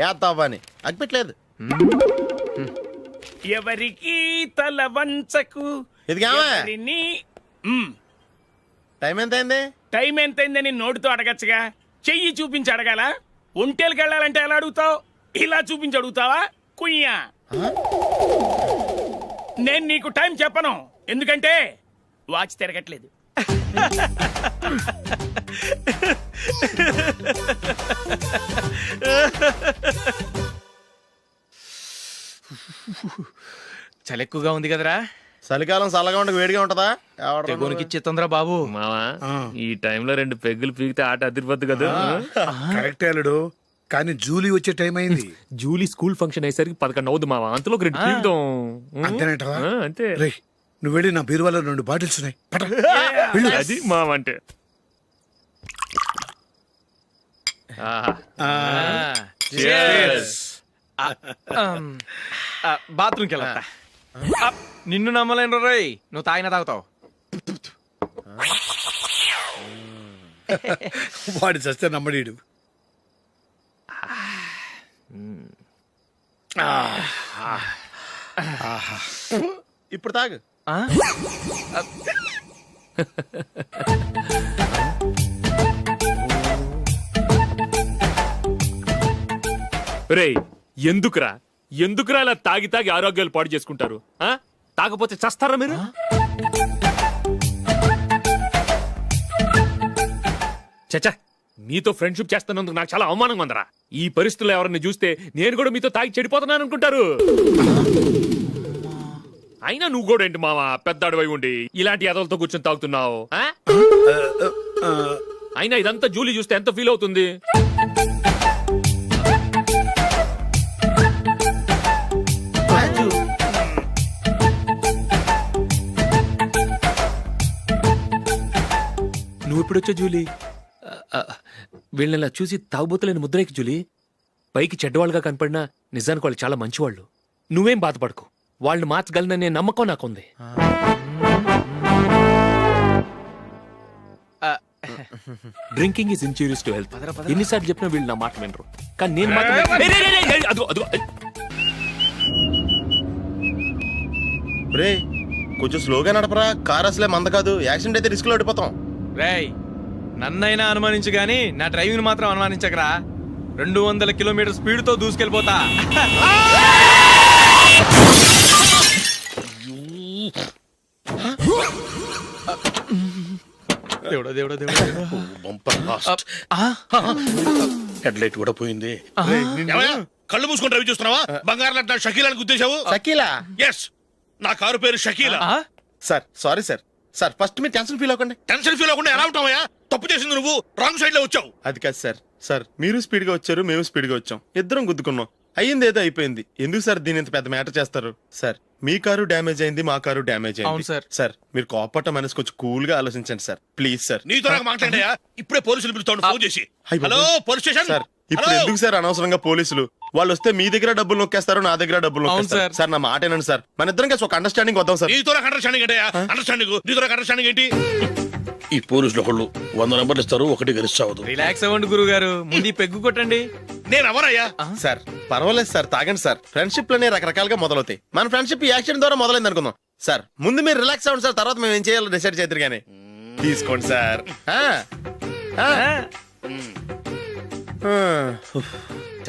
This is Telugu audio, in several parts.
ఏత్తావని అగ్గిపెట్టలేదు. ఎవరికి తల వంచకు. ఇది కావా టైం ఎంత అయింది? టైం ఎంతైందని నోటితో అడగచ్చుగా, చెయ్యి చూపించి అడగాల? ఒంటేలకు వెళ్ళాలంటే ఎలా అడుగుతావు? ఇలా చూపించి అడుగుతావా? కుయ్యా, నేను నీకు టైం చెప్పను, ఎందుకంటే వాచ్ తిరగట్లేదు. చలి ఎక్కువగా ఉంది కదరా. చలికాలం చల్లగా ఉండక వేడిగా ఉంటదా? తెగోనికి తొందర బాబు. మావా ఈ టైంలో 2 పెగ్గులు పీకితే ఆట అదిరిపోద్దు కదా. కరెక్టే అల్లుడు, కానీ జూలీ వచ్చే టైం అయింది. జూలీ స్కూల్ ఫంక్షన్ అయ్యేసరికి 11 అవుద్ది మావా, అంతలో 2 పీకుతాం. అంతేనంటవా? అంతే. రే నువ్వు వెళ్ళి నా బీరువాలో 2 బాటిల్స్ ఉన్నాయి, పట. అది మావా అంటే. బాత్రూమ్కి వెళ్ళా. నిన్ను నమ్మలేను రోయ్, నువ్వు తాగినా తాగుతావు. వాడి చస్తే నమ్మడీడు. ఇప్పుడు తాగు. రేయ్ ఎందుకురా ఇలా తాగి తాగి ఆరోగ్యాలు పాడు చేసుకుంటారు? తాగపోతే చస్తారా మీరు? చచ్చా, మీతో ఫ్రెండ్షిప్ చేస్తున్నందుకు నాకు చాలా అవమానంగా ఉందరా. ఈ పరిస్థితుల్లో ఎవరిని చూస్తే నేను కూడా మీతో తాగి చెడిపోతున్నాను అనుకుంటారు. అయినా నువ్వు కూడా ఏంటి మావా, పెద్ద అడవై ఉండి ఇలాంటి ఎదలతో కూర్చొని తాగుతున్నావు? అయినా ఇదంతా జూలీ చూస్తే ఎంత ఫీల్ అవుతుంది? నువ్వు ఎప్పుడొచ్చా జూలీ? వీళ్ళని చూసి తాగుబోతులేని ముద్రేకి జూలీ. పైకి చెడ్డవాళ్ళుగా కనపడినా నిజానికి వాళ్ళు చాలా మంచివాళ్ళు. నువ్వేం బాధపడకు, వాళ్ళని మార్చగలననే నమ్మకం నాకుంది. Drinking is injurious to health. ఎన్నిసార్లు చెప్పినా వీళ్ళు నా మాట వినరు, కానీ నేను మాత్రం. రే కొంచెం స్లోగా నడపరా, కార్ అసలే మంద కాదు. యాక్సిడెంట్ అయితే రిస్క్ లో ఓడిపోతాం. రేయ్ నన్నైనా అనుమానించు గాని నా డ్రైవింగ్ మాత్రం అనుమానించకరా. 200 కిలోమీటర్ స్పీడ్ తో దూసుకెళ్ళిపోతా. దేవుడా దేవుడా దేవుడా. హెడ్ లైట్ కూడా పోయింది. కళ్ళు మూసుకొని రవి చూస్తున్నావా? బంగారం లాంటి షకీలాని గుద్దేశావు. షకీలా? ఎస్, నా కారు పేరు Shakeela. Sir sorry sir. Sir first మీరు టెన్షన్ ఫీల్ అవ్వకండి. టెన్షన్ ఫీల్ అవ్వకుండా ఎలా ఉంటావయ్యా? తప్పు చేసింది నువ్వు, రాంగ్ సైడ్ లో వచ్చావు. అది కాదు సార్. సార్ మీరు స్పీడ్ గా వచ్చారు, మేము స్పీడ్ గా వచ్చాం, ఇద్దరం గుద్దుకున్నాం. అయ్యింది ఏదో అయిపోయింది. ఎందుకు సార్ దీని ఇంత పెద్ద మ్యాటర్ చేస్తారు? సార్ మీ కారు డ్యామేజ్ అయింది, మా కారు డ్యామేజ్ అయింది. సార్ మీరు కోపట్ట మనసు కొంచెం కూల్ గా ఆలోచించండి సార్, ప్లీజ్ సార్. నీతో నాకు మాట్లాడయా? ఇప్పుడే పోలీసులు పిలుస్తాను, ఫోన్ చేసి. Hello police station. సార్ ఇప్పుడు ఎందుకు సార్ అనవసరంగా పోలీసులు? వాళ్ళు వస్తే మీ దగ్గర డబ్బులు నొక్కేస్తారు, నా దగ్గర డబ్బులు నొక్కేస్తారు. సార్ నా మాట ఏనండి సార్, మన ఇద్దరం కలిసి ఒక అండర్స్టాండింగ్ వద్దాం సార్. నీతో నాకు అండర్స్టాండింగ్ ఏంటయ్యా? అండర్స్టాండింగ్ నీతో నాకు అండర్స్టాండింగ్ ఏంటి? ఈ పోలీసులు ఒకళ్ళు 100 నెంబర్లు ఇస్తారు, ఒకటి గెలిచావదు. రిలాక్స్ అవ్వండి గురువు గారు, ముందు పెగ్గు కొట్టండి. నేను ఎవరయ్యా? సార్ పర్వాలేదు సార్, తాగండి సార్. ఫ్రెండ్షిప్ లోనే రకరకాలుగా మొదలవుతాయి. మన ఫ్రెండ్షిప్ ఈ యాక్సిడెంట్ ద్వారా మొదలైంది అనుకుందాం. సార్ ముందు మీరు రిలాక్స్ అవ్వండి సార్, తర్వాత మేము ఏం చేయాలో డిసైడ్ చేద్దరు కానీ. తీసుకోండి సార్.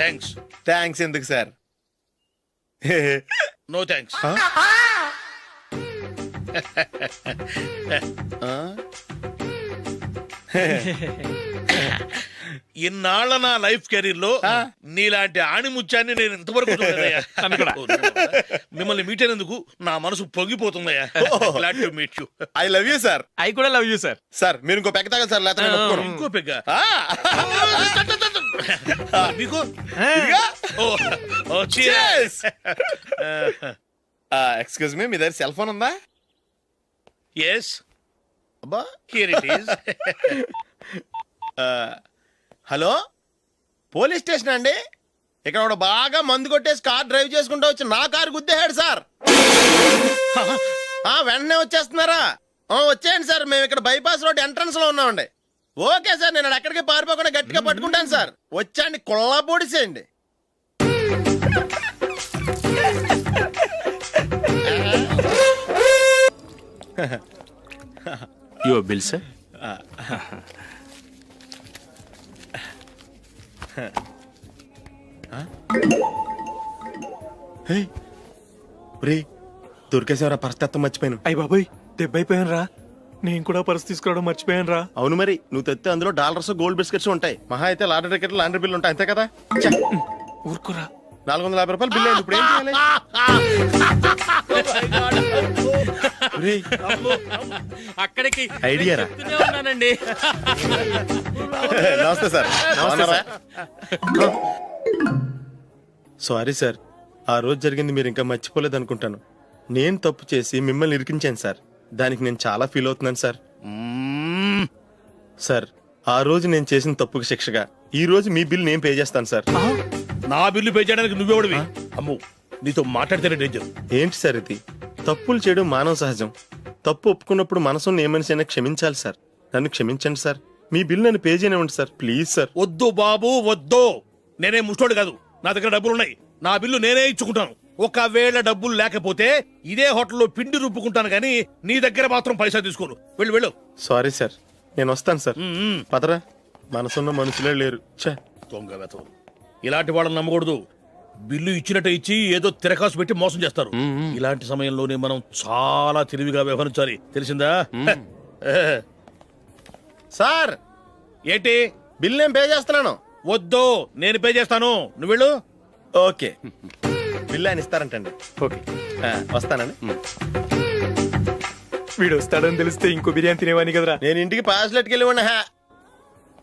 థ్యాంక్స్. థ్యాంక్స్ ఎందుకు సార్? No thanks. ఇన్నాళ్ళ నా లైఫ్ కెరీర్ లో నీలాంటి ఆణిముత్యాన్ని నేను ఇంతవరకు చూడలేదయ్యా. మిమ్మల్ని మీట్ అయినందుకు నా మనసు పొంగిపోతుందయ్యా. Glad to meet you. I love you sir. I కూడా లవ్ యూ సార్. సార్ మీరు ఇంకో పెక్క తాగండి సార్, లేకపోతే ఇంకో పెగ్గ మీకు. ఎక్స్క్యూజ్ మీ, మీ దగ్గర సెల్ ఫోన్ ఉందా? ఎస్, అబ్బా here it is. Hello police station అండి. ఇక్కడ ఒక బాగా మందు కొట్టేసి కార్ డ్రైవ్ చేసుకుంటూ వచ్చి నా కారు గుద్దేశాడు సార్. వెంటనే వచ్చేస్తున్నారా? వచ్చేయండి సార్, మేము ఇక్కడ బైపాస్ రోడ్ ఎంట్రన్స్ లో ఉన్నామండి. ఓకే సార్, నేను ఎక్కడికి పారిపోకుండా గట్టిగా పట్టుకుంటాను సార్. వచ్చాండి, కుళ్ళ పొడిసేయండి. Your bill sir. రే దొరికేసేవరా పరిస్థితి మర్చిపోయాను. అయ్య బాబాయ్ దెబ్బైపోయాను రా. నేను కూడా పర్స్ తీసుకురావడం మర్చిపోయాను రా. అవును మరి నువ్వు తెస్తే అందులో డాలర్స్ గోల్డ్ బిస్కెట్స్ ఉంటాయి. మహా అయితే లాటరీ టికెట్ లాండ్రీ బిల్లు ఉంటాయి అంతే కదా. ఛ, ఊరుకురా. 450 రూపాయలు బిల్లు అయింది. ఇప్పుడు ఏం చేయాలి? రేయ్, అక్కడికి ఐడియా రా. చెప్తూనే ఉన్నానండి. నమస్తే సార్. సారీ సార్, ఆ రోజు జరిగింది మీరు ఇంకా మర్చిపోలేదు అనుకుంటాను. నేను తప్పు చేసి మిమ్మల్ని ఇరికించాను సార్. దానికి నేను చాలా ఫీల్ అవుతున్నాను సార్. సార్, ఆ రోజు నేను చేసిన తప్పుకి శిక్షగా ఈ రోజు మీ బిల్ నేను పే చేస్తాను సార్. నా బిల్లు పే చేయడానికి నువ్వెవడివి? అమ్ము, నీతో మాట్లాడితేనే డేంజర్. ఏంటి సార్ ఇది? తప్పులు చేయడం మానవ సహజం. తప్పు ఒప్పుకున్నప్పుడు మనసుని ఏ మనిషి అయినా క్షమించాలి సార్. నన్ను క్షమించండి సార్. మీ బిల్ నన్ను పే చేయనివ్వండి సార్ ప్లీజ్ సార్. వద్దు బాబు వద్దు. నేనే ముష్టోడు కాదు, నా దగ్గర డబ్బులున్నాయి. నా బిల్లు నేనే ఇచ్చుకుంటాను. ఒకవేళ డబ్బులు లేకపోతే ఇదే హోటల్లో పిండి రుబ్బుకుంటాను కానీ నీ దగ్గర మాత్రం పైసా తీసుకోను. వెళ్ళు వెళ్ళు. సారీ సార్, నేను వస్తాను సార్. పదరా, మనసున్న మనుషులే లేరు. ఛే, దొంగ వెతవు. ఇలాంటి వాళ్ళని నమ్మకూడదు. బిల్లు ఇచ్చినట్టు ఇచ్చి ఏదో తిరకాసు పెట్టి మోసం చేస్తారు. ఇలాంటి సమయంలోనే మనం చాలా తెలివిగా వ్యవహరించాలి, తెలిసిందా? సార్ ఏంటి? బిల్ నేను పే చేస్తున్నాను. వద్దు, నేను పే చేస్తాను. నువ్వు వెళ్ళు. ఓకే, బిల్ ఆయన ఇస్తారంటండి. ఓకే, వస్తానండి. వీడు వస్తాడని తెలిస్తే ఇంకో బిర్యానీ తినేవాని కదరా. నేను ఇంటికి పాస్లెట్కి వెళ్ళి ఉన్నా.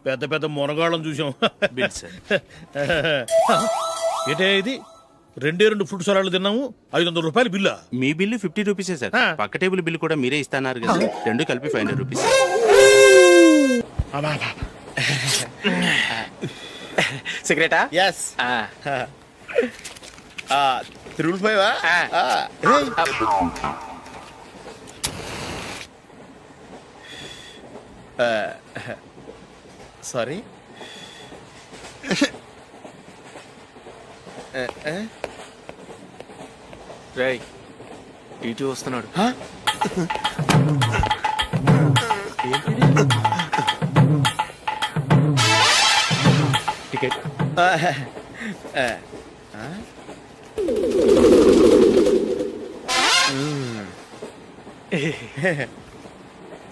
పెద్ద పెద్ద మునగాళ్ళం చూసాం. Bill sir. ఏంటే ఇది? 2 ఫ్రూట్ సలాడ్లు తిన్నాము, 500 రూపాయలు బిల్లా? మీ బిల్లు 50 రూపీసే సార్. పక్క టేబుల్ బిల్లు కూడా మీరే ఇస్తాన్నారు కదా, రెండు కలిపి 500 రూపీస్. సిగరెటా? ఎస్. 3 సారీ. రేయ్, ఇటు వస్తున్నాడు. టికెట్.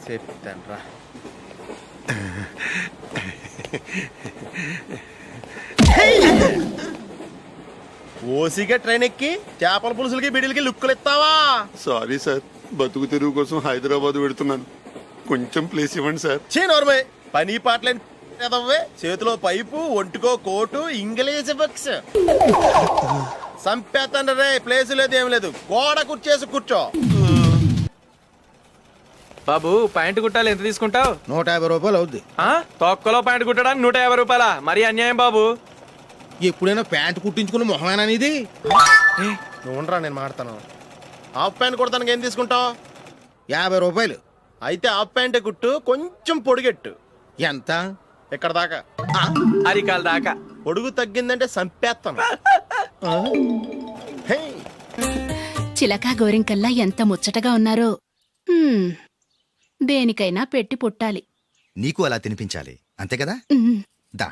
చెప్తాను రా. ఓసిగా ట్రైన్ ఎక్కి చేపల పులుసులకి బిడిలకి లుక్కులు ఇస్తావా? సారీ సార్, బతుకు తెరువు కోసం హైదరాబాద్ పెడుతున్నాను. కొంచెం ప్లేస్ ఇవ్వండి సార్. చే నోర్మే, పని పాటలేని ఎదవ్వే. చేతిలో పైపు, ఒంటికో కోటు, ఇంగ్లీష్ బుక్స్. సంపేతండ్రి రే, ప్లేస్ లేదు ఏం లేదు. గోడ కుర్చేసి కూర్చో. బాబు ప్యాంటు కుట్టాలి, ఎంత తీసుకుంటావు? 150 రూపాయలు అవుద్ది. తొక్కలో ప్యాంటు కుట్టడానికి 150 రూపాయల? మరి అన్యాయం బాబు. ఎప్పుడైనా ప్యాంట్ కుట్టించుకున్న మొహమేనా ఇది? నువ్వు ఉండరా, నేను మాడతాను. హాఫ్ ప్యాంట్ కుడతానికి ఏం తీసుకుంటావు? 50 రూపాయలు. అయితే హాఫ్ ప్యాంటే కుట్టు, కొంచెం పొడిగెట్టు. ఎంత? ఇక్కడ దాకా. అరికాల దాకా. పొడుగు తగ్గిందంటే సంపేస్తాను. హే, చిలకా గోరింకల్లా ఎంత ముచ్చటగా ఉన్నారో. దేనికైనా పెట్టి పుట్టాలి. నీకు అలా తినిపించాలి అంతే కదా. దా.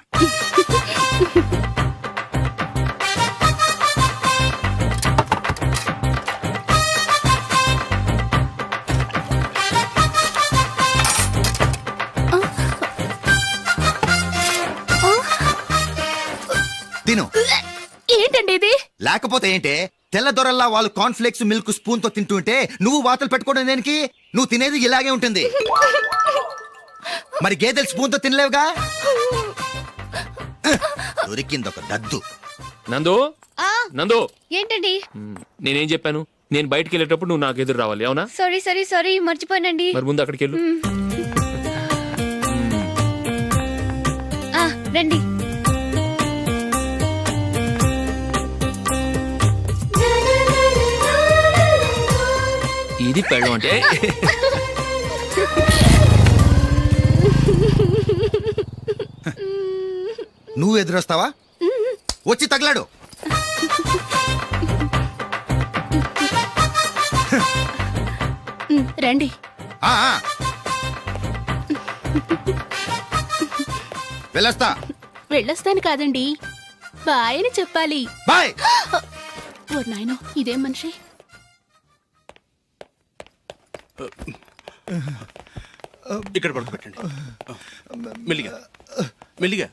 తిను. ఏంటండి ఇది? లేకపోతే ఏంటే, తెల్లదొరల్లా వాళ్ళు కార్న్ఫ్లేక్స్ మిల్క్ స్పూన్ తో తింటుంటే నువ్వు వాతలు పెట్టుకోవడం దేనికి? నువ్వు తినేది ఇలాగే ఉంటుంది. మరి గేదెలు స్పూన్ తో తినలేవుగా. దొరికిందొక దద్దు. నందు, నందు, ఏంటండి? నేనేం చెప్పాను? నేను బయటికి వెళ్ళేటప్పుడు నువ్వు నాకు ఎదురు రావాలి, అవునా? సారీ మర్చిపోయానండి. మరి ముందు అక్కడికి వెళ్ళు. రండి. ఇది పెళ్ళం అంటే. నువ్వు ఎదురొస్తావా? వచ్చి తగలాడు. రండి. ఆ, ఆ. వెళ్ళొస్తా. వెళ్ళొస్తాను కాదండి, బాయ్ అని చెప్పాలి. బాయ్. ఓ నాయనో, ఇదేం మనిషి. ఇక్కడ పడుకోబెట్టండి. మెల్లిగా మెల్లిగా.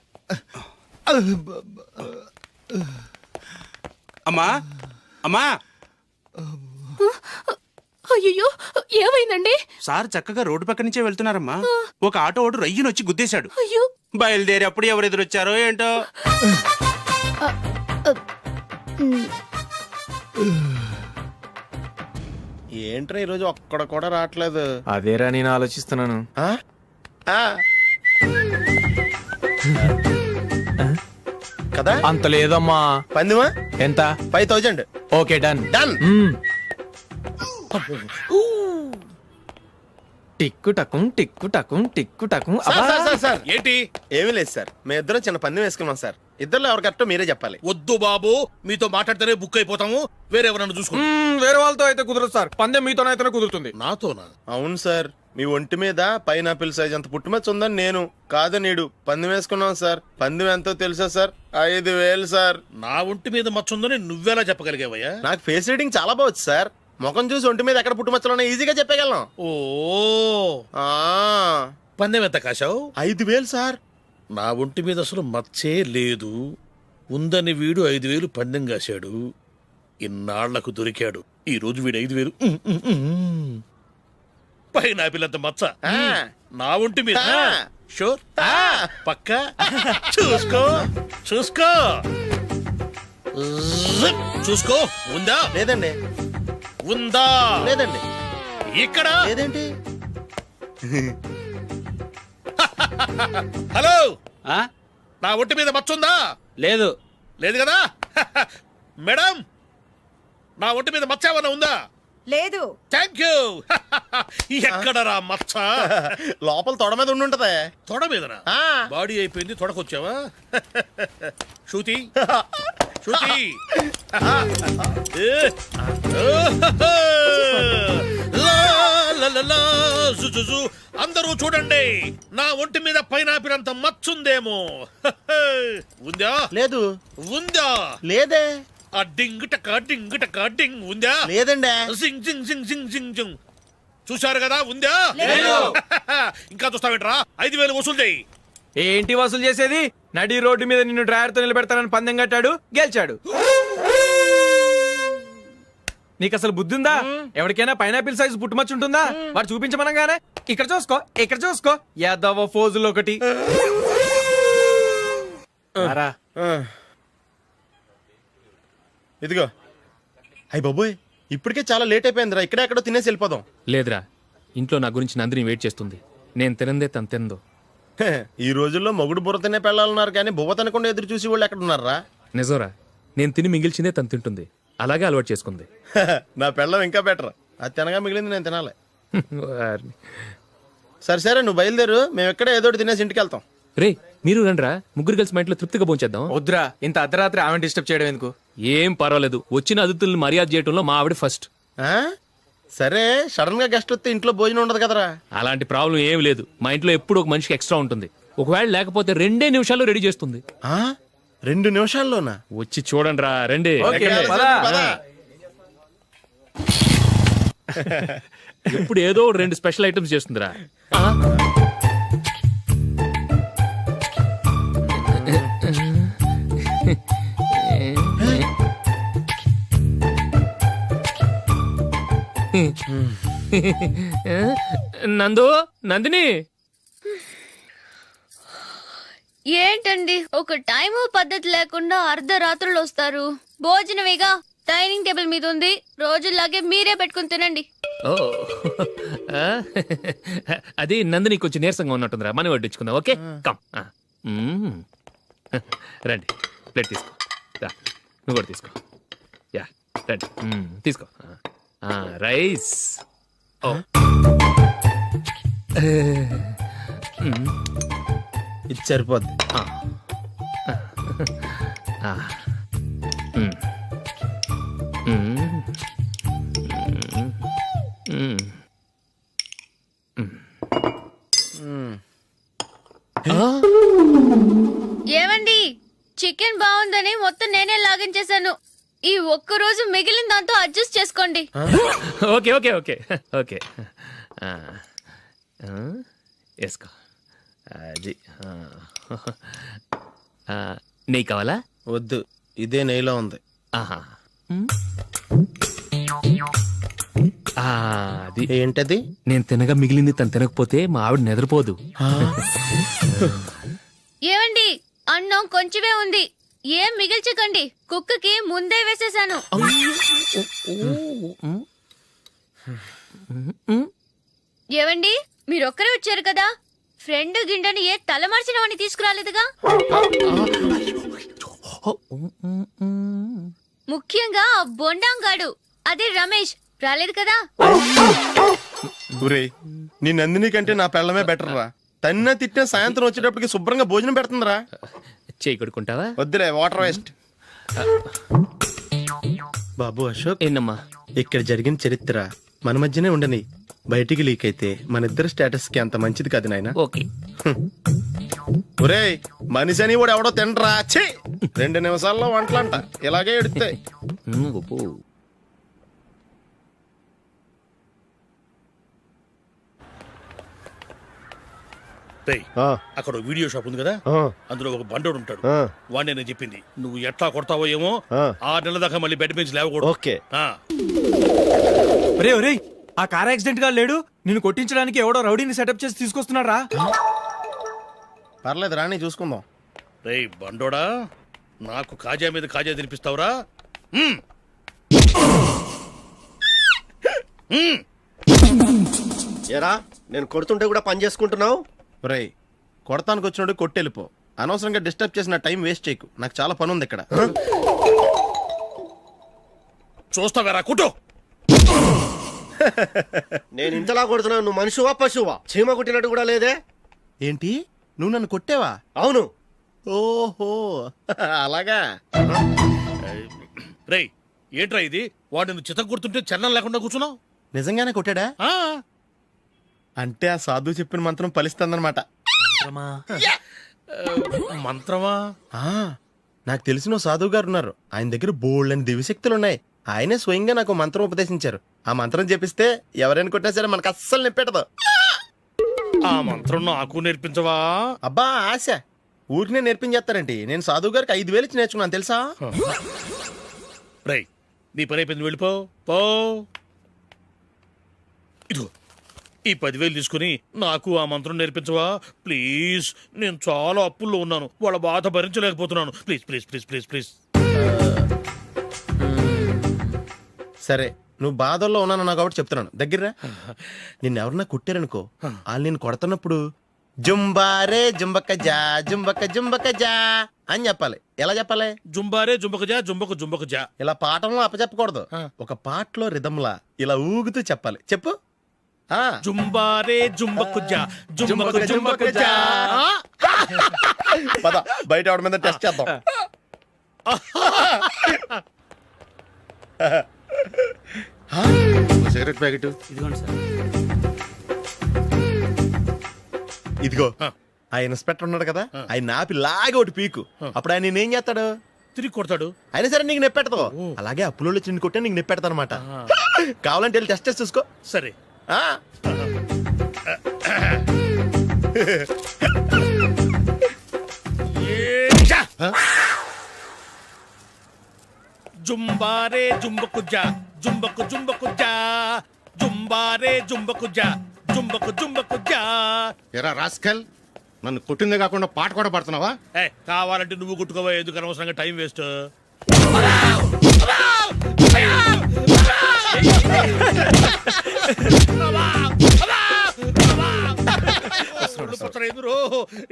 అమ్మా అమ్మా, అయ్యో, ఏమైందండి? సార్ చక్కగా రోడ్డు పక్క నుంచే వెళ్తున్నారమ్మా. ఒక ఆటో ఓడు రయ్యను వచ్చి గుద్దేశాడు. అయ్యో. బయలుదేరి అప్పుడు ఎవరు ఎదురొచ్చారో ఏంటో. ఏంట్రా ఈరోజు ఒక్కడ కూడా రావట్లేదు. అదేరా నేను ఆలోచిస్తున్నాను. ఆ? ఆ. కదా అంత లేదమ్మా. పందిమా ఎంత? 5000. Okay done. డన్. టిక్కు టకుం టిక్కు టకుం టిక్కు టకుం. సార్ ఏంటి? ఏమీ లేదు సార్, మేము ఇద్దరం చిన్న పందెం వేసుకున్నాం సార్. ఇద్దరులో ఎవరు కరెక్టో మీరే చెప్పాలి. వద్దు బాబు, మీతో మాట్లాడితేనే బుక్ అయిపోతాము. వేరే ఎవరన్నా చూసుకో. వేరే వాళ్ళతో అయితే కుదరదు సార్, పందెం మీతోనైతేనే కుదురుతుంది. నాతోనా? అవును సార్, మీ ఒంటి మీద పైనాపిల్ సైజ్ అంత పుట్టుమచ్చ ఉందని నేను కాదు నీడు పందెం వేసుకున్నాం సార్. పందెం ఎంతో తెలుసా సార్? 5000 సార్. నా ఒంటి మీద మచ్చ ఉందని నువ్వెలా చెప్పగలిగావయ్యా? నాకు ఫేస్ రీడింగ్ చాలా బాగుంది సార్. ముఖం చూసి ఒంటి మీద ఎక్కడ పుట్టుమచ్చలో ఈజీగా చెప్పగలం. ఓ, ఆ, పందెం ఎంత కాశావు? 5000 సార్. నా ఒంటి మీద అసలు మచ్చే లేదు. ఉందని వీడు 5000 పందెం కాశాడు. ఇన్నాళ్లకు దొరికాడు. ఈ రోజు వీడు 5000. పైన పిల్లంత మచ్చ ఆ. నా ఒంటి మీద. ఆ. షూర్? ఆ. పక్క చూసుకో చూసుకో జిప్. చూసుకో. ఉందా? లేదండి. ఉందా? లేదండి. ఇక్కడ లేదేంటి? హలో, ఆ? నా ఒంటి మీద మచ్చ ఉందా? లేదు. లేదు కదా? మేడం, నా ఒంటి మీద మచ్చ ఏమన్నా ఉందా? లేదు. Thank you. ఎక్కడరా మచ్చ? లోపల తొడ మీద ఉండుంటదే. తొడ మీదనా? ఆ. బాడీ అయిపోయింది, తొడకొచ్చావా? శృతి శృతి. ఏ. లా, లా, లా, లా, జు, జు, జు. అందరూ చూడండి, నా ఒంటి మీద పైనాపిల్ అంత మచ్చుందేమో. ఉందా? లేదు. ఉందా? లేదే. ఆ డింగ్ టక డింగ్ టక డింగ్ ఉందా? లేదండి. జింగ్ జింగ్ జింగ్ జింగ్ జింగ్ జింగ్. చూశారు కదా? ఉందా? ఇంకా చూస్తావేంట్రా? 5000 వసూలు చేయి. ఏంటి వసూలు చేసేది? నడి రోడ్డు మీద నిన్ను డ్రైవర్ తో నిలబెడతానని పందెం కట్టాడు, గెలిచాడు. నీకు అసలు బుద్ధి ఉందా? ఎవరికైనా పైనాపిల్ సైజ్ పుట్టుమచ్చు ఉంటుందా? వాడు చూపించమనగానే ఇక్కడ చూసుకో, ఇక్కడ చూసుకో, యాదవ ఫోజులు ఒకటి. రా. ఆ. ఇదిగో. అయ్య బాబోయ్, ఇప్పటికే చాలా లేట్ అయిపోయిందిరా. ఇక్కడే ఎక్కడో తినేసి వెళ్ళిపోదాం. లేదురా, ఇంట్లో నా గురించి నందిని వెయిట్ చేస్తుంది. నేను తినందే తను తిందో. హే, ఈ రోజుల్లో మొగుడు బుర్ర తినే పెళ్ళాలన్నారు కానీ బువ్వ తినకుండా ఎదురు చూసి వాళ్ళు ఎక్కడ ఉన్నారా? నిజంరా, నేను తిని మిగిల్చిందే తను తింటుంది. అలాగే అలవాటు చేసుకుంది. నా పెళ్ళం ఇంకా బెటర్. అది తినగా మిగిలింది నేను తినాలి. వారిని. సరే సరే, నువ్వు బయలుదేరు. మేము ఎక్కడే ఏదో ఒకటి తినేసి ఇంటికి వెళ్తాం. రే, మీరు రండ్రా, ముగ్గురు కలిసి మా ఇంట్లో తృప్తిగా పోంచేద్దాం. వద్దురా, ఇంత అర్ధరాత్రి ఆమె డిస్టర్బ్ చేయడం ఎందుకు? ఏం పర్వాలేదు, వచ్చిన అతిథుల్ని మర్యాద చేయడంలో మా ఆవిడ ఫస్ట్. ఆ? సరే, సడన్ గా గెస్ట్ వస్తే ఇంట్లో భోజనం ఉండదు కదరా. అలాంటి ప్రాబ్లం ఏం లేదు. మా ఇంట్లో ఎప్పుడు ఒక మనిషికి ఎక్స్ట్రా ఉంటుంది. ఒకవేళ లేకపోతే 2 నిమిషాల్లో రెడీ చేస్తుంది. ఆ? 2 నిమిషాల్లోనా? వచ్చి చూడండి రా, రండి. ఓకే, సరే, పద. పద. ఎప్పుడు ఏదో 2 స్పెషల్ ఐటమ్స్ చేస్తుందిరా. నందు, నందిని. ఏంటండి ఒక టైము పద్ధతి లేకుండా అర్ధరాత్రులు వస్తారు? భోజనమేగా డైనింగ్ టేబుల్ మీద ఉంది, రోజుల్లాగే మీరే పెట్టుకుని తినండి. ఓ, అది నందిని కొంచెం నీరసంగా ఉన్నట్టుందిరా. మనం వడ్డించుకుందాం. Okay, come. రండి, ప్లేట్ తీసుకో. రా, నువ్వు కూడా తీసుకో. యా, రండి. తీసుకో. రైస్. ఓ, ఇది సరిపోద్ది. ఏమండి చికెన్ బాగుందని మొత్తం నేనే లాగించేశాను. ఈ ఒక్క రోజు మిగిలిన దాంతో అడ్జస్ట్ చేసుకోండి. ఓకే ఓకే ఓకే ఓకే వేసుకో అది నెయ్యి కావాలా? వద్దు, ఇదే నెయ్యిలో ఉంది. ఆహా. అది ఏంటది? నేను తినగా మిగిలింది తను తినకపోతే మా ఆవిడ నిద్రపోదు. ఏమండి అన్నం కొంచెమే ఉంది, ఏం మిగిల్చకండి. కుక్కకి ముందే వేసేసాను. ఏవండి మీరొక్కరే వచ్చారు కదా, ఫ్రెండ్ గిండెని ఏ తలమార్చిన వాడిని తీసుకురాలేదుగా? ముఖ్యంగా ఆ బొండాంగాడు అదే రమేష్ రాలేదు కదా. ఊరే, నీ నందిని కంటే నా పెళ్ళమే బెటర్ రా. తన్న తిట్టిన సాయంత్రం వచ్చేటప్పటికి శుభ్రంగా భోజనం పెడుతుందిరా. చేయి కొడుకుంటావా? వద్దులే, వాటర్ వేస్ట్. బాబు అశోక్, ఏంటమ్మా? ఇక్కడ జరిగిన చరిత్ర మన మధ్యనే ఉండని, బయటికి లీక్ అయితే మన ఇద్దరు స్టేటస్ కి అంత మంచిది కాదు నాయన. ఓకే. ఒరే, మనిషి అని కూడా ఎవడో తినరా. ఛీ, 2 నిమిషాల్లో వంటలంట ఇలాగే ఎడుతాయి. గొప్ప. రేయ్, అక్కడ ఓ వీడియో షాప్ ఉంది కదా, అందులో ఒక బండోడు ఉంటాడు. వాడిని నేను చెప్పింది, నువ్వు ఎట్లా కొడతావో ఏమో, 6 నెలల దాకా మళ్ళీ బెడ్ బెంచ్ లేవకూడదు. ఓకే. ఒరే ఒరే, ఆ కార్ యాక్సిడెంట్ గా లేడు, నిన్ను కొట్టించడానికి ఎవడో రౌడీని సెటప్ చేసి తీసుకొస్తున్నారా? పర్లేదు రాని, చూసుకుందాం. రేయ్ బండోడా, నాకు కాజా మీద కాజా తినిపిస్తావురా? ఎరా, నేను కొడుతుంటే కూడా పని చేసుకుంటున్నావు? ఒరే, కొడతానికి వచ్చినట్టు కొట్టెళ్ళిపో. అనవసరంగా డిస్టర్బ్ చేసిన టైం వేస్ట్ చేయకు, నాకు చాలా పని ఉంది ఇక్కడ. చూస్తావేరా కుట్టు. నేను ఇంతలా కొడుతున్నావు, నువ్వు మనిషివా పశువా? చీమ కుట్టినట్టు కూడా లేదే. ఏంటి, నువ్వు నన్ను కొట్టావా? అవును. ఓహో, అలాగా. రేయ్ ఏంట్రా ఇది, వాడు నువ్వు చిత్త గుర్తుంటే చలనం లేకుండా కూర్చున్నావు. నిజంగానే కొట్టాడా? అంటే ఆ సాధువు చెప్పిన మంత్రం ఫలిస్తుందన్నమాట. మంత్రమా? నాకు తెలిసిన ఓ సాధువు గారు ఉన్నారు, ఆయన దగ్గర బోల్డ్ అని దివ్యశక్తులు ఉన్నాయి. ఆయనే స్వయంగా నాకు మంత్రం ఉపదేశించారు. ఆ మంత్రం చెప్పిస్తే ఎవరైనా కొట్టినా సరే మనకు అస్సలు నిప్పెట్టదు. ఆ మంత్రం నాకు నేర్పించవా? అబ్బా ఆశ, ఊరినే నేర్పించేస్తారండి. నేను సాధువు గారికి 5,000 ఇచ్చి నేర్చుకున్నాను తెలుసా. రేయ్, నీ పని అయిపోయింది, వెళ్ళిపో పో. ఇదిగో ఈ 10,000 తీసుకుని నాకు ఆ మంత్రం నేర్పించవా ప్లీజ్? నేను చాలా అప్పుల్లో ఉన్నాను, వాళ్ళ బాధ భరించలేకపోతున్నాను. Please please please please please. సరే, నువ్వు బాధల్లో ఉన్నాను నాకు కాబట్టి చెప్తున్నాను. దగ్గర నిన్ను ఎవరన్నా కుట్టారనుకో, వాళ్ళు నేను కొడుతున్నప్పుడు జుంబారే జుంబక జా జుంబక జుంబక జా అని చెప్పాలి. ఎలా చెప్పాలి? జుంబారే జుంబక జా జుంబక జుంబక జా. ఇలా పాఠంలో అప్పచెప్పకూడదు, ఒక పాటలో రిధంలా ఇలా ఊగుతూ చెప్పాలి. చెప్పు. జుంబారే జుంబకు జా జుంబకు జుంబకు జా. పద బయట ఎవరి మీద టెస్ట్ చేద్దాం. సిగరెట్ ప్యాకెట్ ఇదిగోండి సార్. ఇదిగో, ఆ ఇన్స్పెక్టర్ ఉన్నాడు కదా, ఆయన ఆపి లాగే ఒకటి పీకు. అప్పుడు ఆయన నేనేం చేస్తాడు? తిరిగి కొడతాడు. అయినా సరే నీకు నెప్పెడతావు. అలాగే అప్పులో చిన్న కొట్టే నీకు నెప్పెడతా అనమాట. కావాలంటే వెళ్ళి టెస్ట్ చేసి చూసుకో. సరే. జుంబారే జుంబకు జా జుంబకు జుంబకు జా జుంబారే జుంబకు జా జుంబకు జుంబకు జా. ఎరా రాస్కల్, నన్ను కొట్టిందే కాకుండా పాట కూడా పడుతున్నావా? కావాలంటే నువ్వు కొట్టుకోవా, ఎందుకు అనవసరంగా టైం వేస్ట్.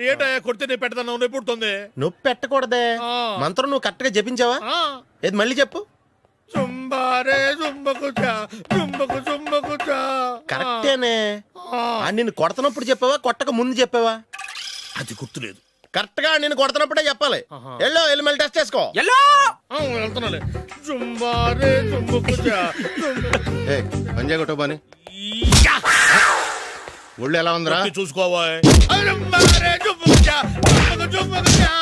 ఏంటో కొడితే నేను పెడతాను, నొప్పి పుడుతుంది. నొప్పి పెట్టకూడదే. మంత్రం నువ్వు కరెక్ట్ గా జపించావా? ఏది మళ్ళీ చెప్పు. జుంబారే జుంబకు జా జుంబకు జుంబకు జా. కరెక్టేనే. నిన్ను కొడుతున్నప్పుడు చెప్పావా, కొట్టక ముందు చెప్పావా? అది గుర్తులేదు. కరెక్ట్ గా నేను కొడుతున్నప్పుడే చెప్పాలి. వెళ్ళి మళ్ళీ టెస్ట్ చేసుకో. వెళ్తున్నాలే జుంబారే జుంబుకుజా. పంజా కొట్టబాని ఒళ్ళు ఎలా ఉందిరా చూసుకోవా. జుంబారే జుంబుకుజా, జుంబుకు జుంబుకుజా.